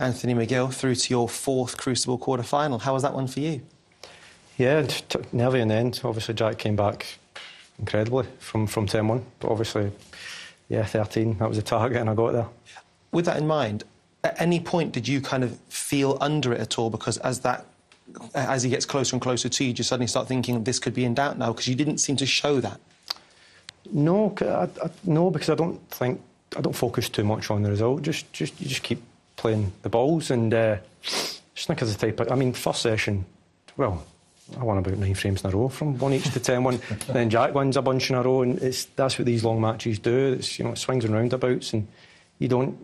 Anthony McGill through to your 4th Crucible quarter-final. How was that one for you? Yeah, nearly in the end. Obviously, Jack came back incredibly from 10-1. But obviously, yeah, 13, that was the target, and I got there. With that in mind, at any point did you kind of feel under it at all? Because as he gets closer and closer to you, you suddenly start thinking this could be in doubt now, because you didn't seem to show that. No, no, because I don't focus too much on the result. You just keep playing the balls, and Snooker's the type. I mean, first session, well, I won about 9 frames in a row from 1 each to 10-1. Then Jack wins a bunch in a row, and that's what these long matches do. It's, you know, it swings and roundabouts, and I don't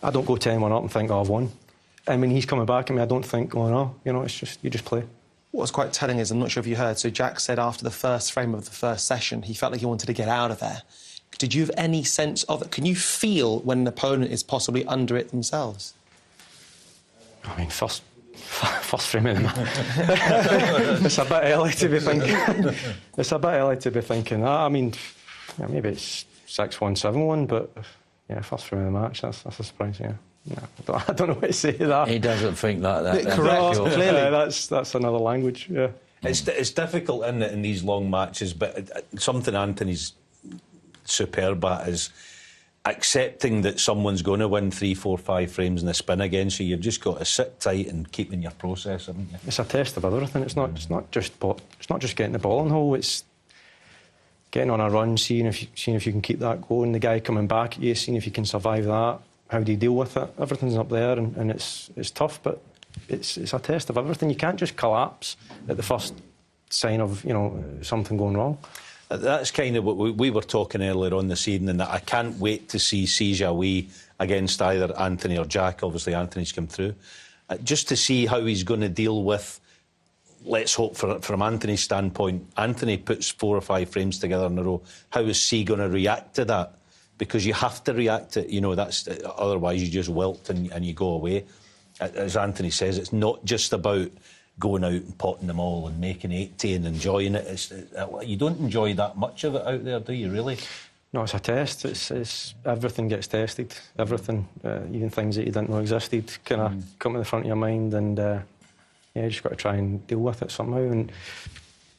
go 10-1 up and think, oh, I've won. And when he's coming back at me, I don't think, oh no, you know, it's just you just play. What's quite telling is, I'm not sure if you heard, so Jack said after the first frame of the first session, he felt like he wanted to get out of there. Did you have any sense of it? Can you feel when an opponent is possibly under it themselves? I mean, first frame of the match. It's a bit early to be thinking. It's a bit early to be thinking that. I mean, yeah, maybe it's 6-1, 7-1, but yeah, first frame of the match, that's a surprise, yeah. No, I don't know what to say to that. He doesn't think like that. Correct, clearly. That's another language, yeah. It's difficult, isn't it, in these long matches, but something Anthony's superb at is accepting that someone's going to win 3, 4, 5 frames in the spin against you. You've just got to sit tight and keep in your process, haven't you? It's a test of everything. It's not just getting the ball in hole. It's getting on a run, seeing if you can keep that going. The guy coming back at you, seeing if you can survive that. How do you deal with it? Everything's up there, and it's tough, but it's a test of everything. You can't just collapse at the first sign of, you know, something going wrong. That's kind of what we were talking earlier on this evening, that I can't wait to see Jiahui against either Anthony or Jack. Obviously, Anthony's come through. Just to see how he's going to deal with, let's hope from Anthony's standpoint, Anthony puts 4 or 5 frames together in a row. How is he going to react to that? Because you have to react to it, you know, otherwise you just wilt and you go away. As Anthony says, it's not just about going out and potting them all and making 80 and enjoying it. You don't enjoy that much of it out there, do you, really? No, it's a test. It's everything gets tested. Everything, even things that you didn't know existed, kind of come to the front of your mind, and yeah, you just got to try and deal with it somehow. And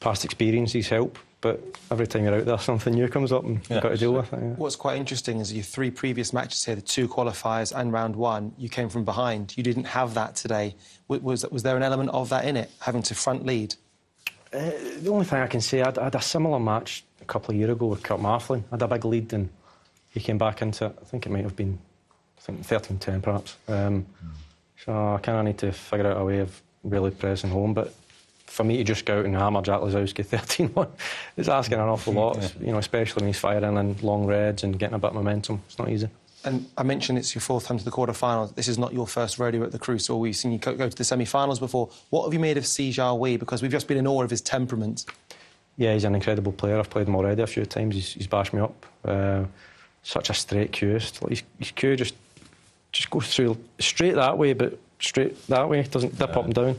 past experiences help, but every time you're out there, something new comes up, and you've got to deal with it. Yeah. What's quite interesting is your 3 previous matches here, the 2 qualifiers and round 1, you came from behind. You didn't have that today. Was there an element of that in it, having to front lead? The only thing I can say, I had a similar match a couple of years ago with Kurt Mafflin. I had a big lead, and he came back into it. I think it might have been 13-10 perhaps. So I kind of need to figure out a way of really pressing home, but for me to just go out and hammer Jack Lisowski 13-1, it's asking an awful lot, you know, especially when he's firing in long reds and getting a bit of momentum. It's not easy. And I mentioned it's your 4th time to the quarter-finals. This is not your first rodeo at the Crucible. We've seen you go to the semi-finals before. What have you made of Jiahui? Because we've just been in awe of his temperament. Yeah, he's an incredible player. I've played him already a few times. He's bashed me up. Such a straight cueist. His cue just goes through straight that way, but straight that way. Doesn't dip up and down.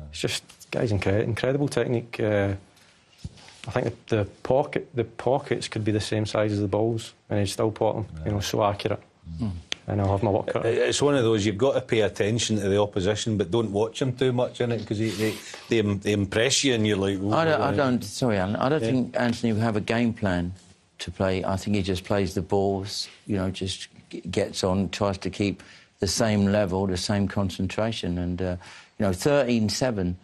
It's just... Guy's incredible technique. I think the pockets could be the same size as the balls, and he'd still pot them. You know, so accurate. And I'll have my work cut. It's one of those, you've got to pay attention to the opposition, but don't watch them too much in it, because they impress you, and you're like. I don't think Anthony will have a game plan to play. I think he just plays the balls. You know, just gets on, tries to keep the same level, the same concentration, and you know, 13-7.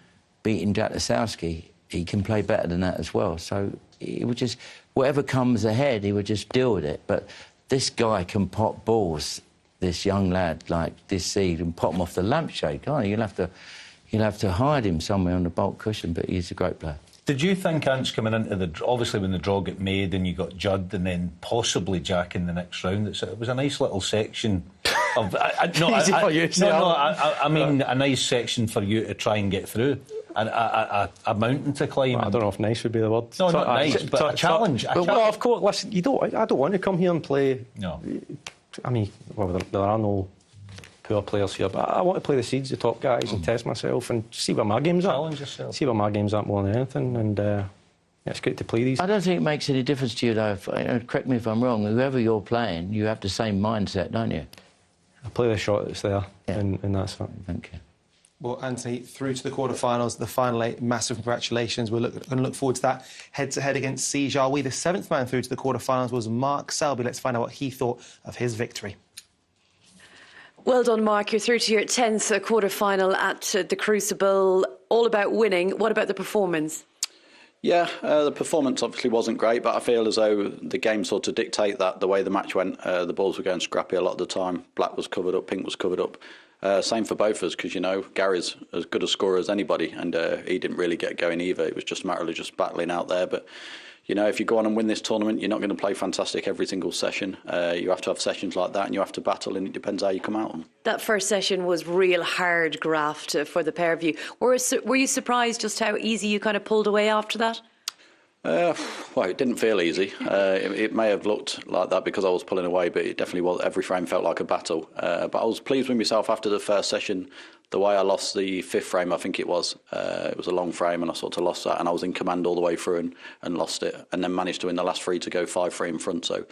Beating Jack Lisowski, he can play better than that as well. So he would just, whatever comes ahead, he would just deal with it. But this guy can pot balls, this young lad, like this seed, and pot him off the lampshade, can't he? You'll have to hide him somewhere on the bulk cushion, but he's a great player. Did you think Ants coming into obviously when the draw got made and you got Judd and then possibly Jack in the next round, it was a nice little section of... I mean a nice section for you to try and get through. A mountain to climb. Well, I don't know if nice would be the word. No, not nice, but a challenge. Well, of course, listen, I don't want to come here and play... No. I mean, well, there are no poor players here, but I want to play the seeds, the top guys, and test myself and see where my game's at. Challenge yourself. See where my game's at more than anything, and yeah, it's great to play these. I don't think it makes any difference to you, though. Correct me if I'm wrong. Whoever you're playing, you have the same mindset, don't you? I play the shot that's there, and that's it. Thank you. Well, Anthony, through to the quarterfinals, the final 8, massive congratulations. We're going to look forward to that head-to-head against Jiahui. The 7th man through to the quarterfinals was Mark Selby. Let's find out what he thought of his victory. Well done, Mark. You're through to your 10th quarter-final at the Crucible. All about winning. What about the performance? Yeah, the performance obviously wasn't great, but I feel as though the game sort of dictate that the way the match went. The balls were going scrappy a lot of the time. Black was covered up, pink was covered up. Same for both of us, because, you know, Gary's as good a scorer as anybody, and he didn't really get going either. It was just a matter of just battling out there. But, you know, if you go on and win this tournament, you're not going to play fantastic every single session. You have to have sessions like that, and you have to battle, and it depends how you come out on. That first session was real hard graft for the pair of you. Were you surprised just how easy you kind of pulled away after that? Well, it didn't feel easy. It may have looked like that because I was pulling away, but it definitely was. Every frame felt like a battle. But I was pleased with myself after the first session. The way I lost the 5th frame, I think it was a long frame, and I sort of lost that, and I was in command all the way through and lost it, and then managed to win the last 3 to go 5-3 in front. So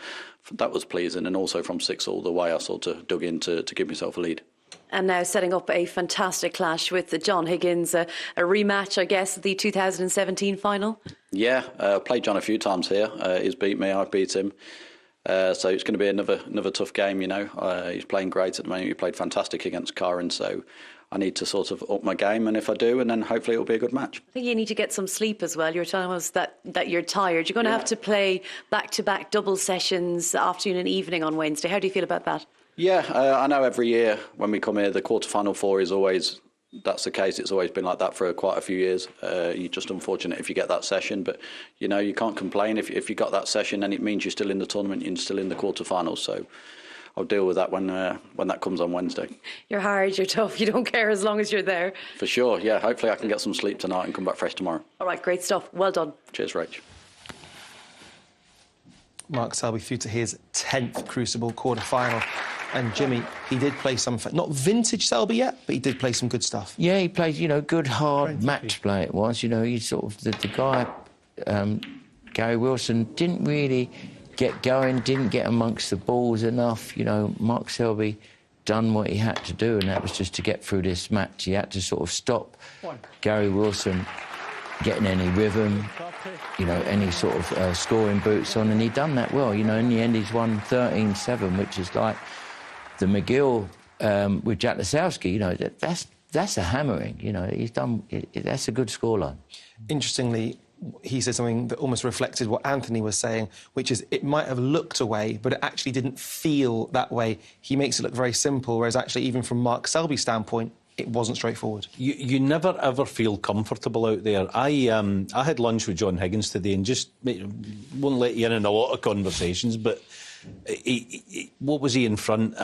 that was pleasing, and also from 6 all the way, I sort of dug in to give myself a lead. And now setting up a fantastic clash with John Higgins, a rematch, I guess, the 2017 final. Yeah, played John a few times here. He's beat me, I've beat him. So it's going to be another tough game, you know. He's playing great at the moment. He played fantastic against Karen, so I need to sort of up my game, and if I do, and then hopefully it'll be a good match. I think you need to get some sleep as well. You're telling us that you're tired. You're going to have to play back-to-back double sessions, afternoon and evening on Wednesday. How do you feel about that? Yeah, I know every year when we come here, the quarter-final 4 is always, that's the case. It's always been like that for quite a few years. You're just unfortunate if you get that session, but, you know, you can't complain. If you got that session, then it means you're still in the tournament, you're still in the quarter-finals, so I'll deal with that when that comes on Wednesday. You're hard, you're tough, you don't care as long as you're there. For sure, yeah. Hopefully I can get some sleep tonight and come back fresh tomorrow. All right, great stuff. Well done. Cheers, Rach. Mark Selby through to his 10th Crucible quarter-final. And Jimmy, he did play some, not vintage Selby yet, but he did play some good stuff. Yeah, he played, you know, good, hard match play it was. You know, he sort of, the guy, Gary Wilson, didn't really get going, didn't get amongst the balls enough. You know, Mark Selby done what he had to do, and that was just to get through this match. He had to sort of stop Gary Wilson getting any rhythm, you know, any sort of scoring boots on, and he'd done that well. You know, in the end, he's won 13-7, which is like the McGill with Jack Lisowski. You know, that's a hammering. You know, he's done. That's a good scoreline. Interestingly, he said something that almost reflected what Anthony was saying, which is it might have looked away, but it actually didn't feel that way. He makes it look very simple, whereas actually, even from Mark Selby's standpoint, it wasn't straightforward. You never, ever feel comfortable out there. I had lunch with John Higgins today, and just won't let you in on a lot of conversations, but what was he in front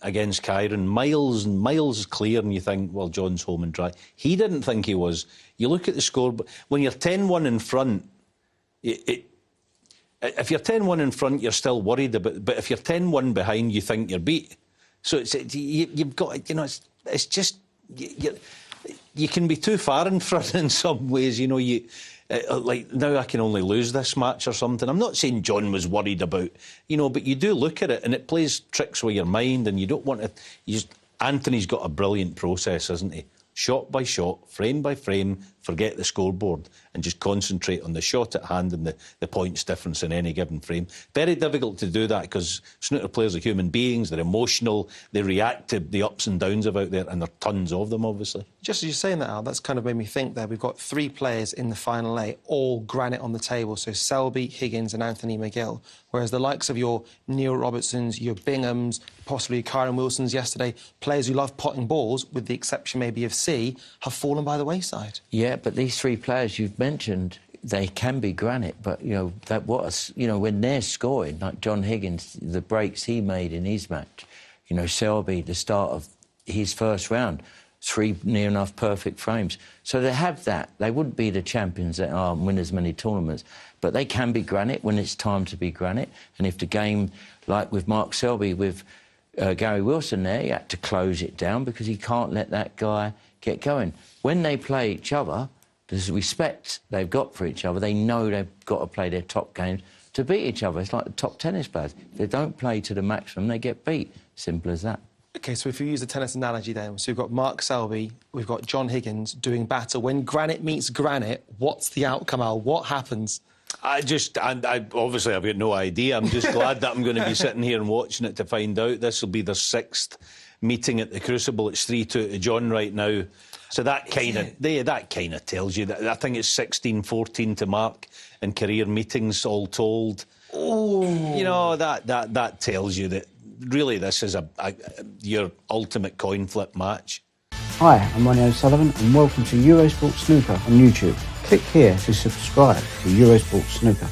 against Kyron? Miles and miles clear, and you think, well, John's home and dry. He didn't think he was. You look at the score, but when you're 10-1 in front, if you're 10-1 in front, you're still worried about it. But if you're 10-1 behind, you think you're beat. So you've got, you know, it's just you can be too far in front in some ways. You know, like now I can only lose this match or something. I'm not saying John was worried about, you know, but you do look at it and it plays tricks with your mind, and you don't want to. Anthony's got a brilliant process, isn't he? Shot by shot, frame by frame, forget the scoreboard and just concentrate on the shot at hand and the points difference in any given frame. Very difficult to do that because snooker players are human beings, they're emotional, they react to the ups and downs of out there, and there are tons of them, obviously. Just as you're saying that, Al, that's kind of made me think there. We've got 3 players in the final 8, all granite on the table, so Selby, Higgins and Anthony McGill, whereas the likes of your Neil Robertsons, your Binghams, possibly Kyron Wilsons yesterday, players who love potting balls, with the exception maybe of C, have fallen by the wayside. Yeah, but these 3 players you've mentioned, they can be granite, but, you know, when they're scoring, like John Higgins, the breaks he made in his match, you know, Selby, the start of his first round, 3 near enough perfect frames. So they have that. They wouldn't be the champions that are win as many tournaments, but they can be granite when it's time to be granite. And if the game, like with Mark Selby, with Gary Wilson there, he had to close it down because he can't let that guy get going. When they play each other, there's respect they've got for each other. They know they've got to play their top games to beat each other. It's like the top tennis players. If they don't play to the maximum, they get beat. Simple as that. OK, so if you use a tennis analogy then, so we've got Mark Selby, we've got John Higgins doing battle. When granite meets granite, what's the outcome, Al? What happens? I obviously I've got no idea. I'm just glad that I'm going to be sitting here and watching it to find out. This will be their 6th meeting at the Crucible. It's 3-2 to John right now. So that kind of tells you that. I think it's 16-14 to Mark in career meetings all told. Oh, you know, that tells you that really this is your ultimate coin flip match. Hi, I'm Ronnie O'Sullivan and welcome to Eurosport Snooker on YouTube. Click here to subscribe to Eurosport Snooker.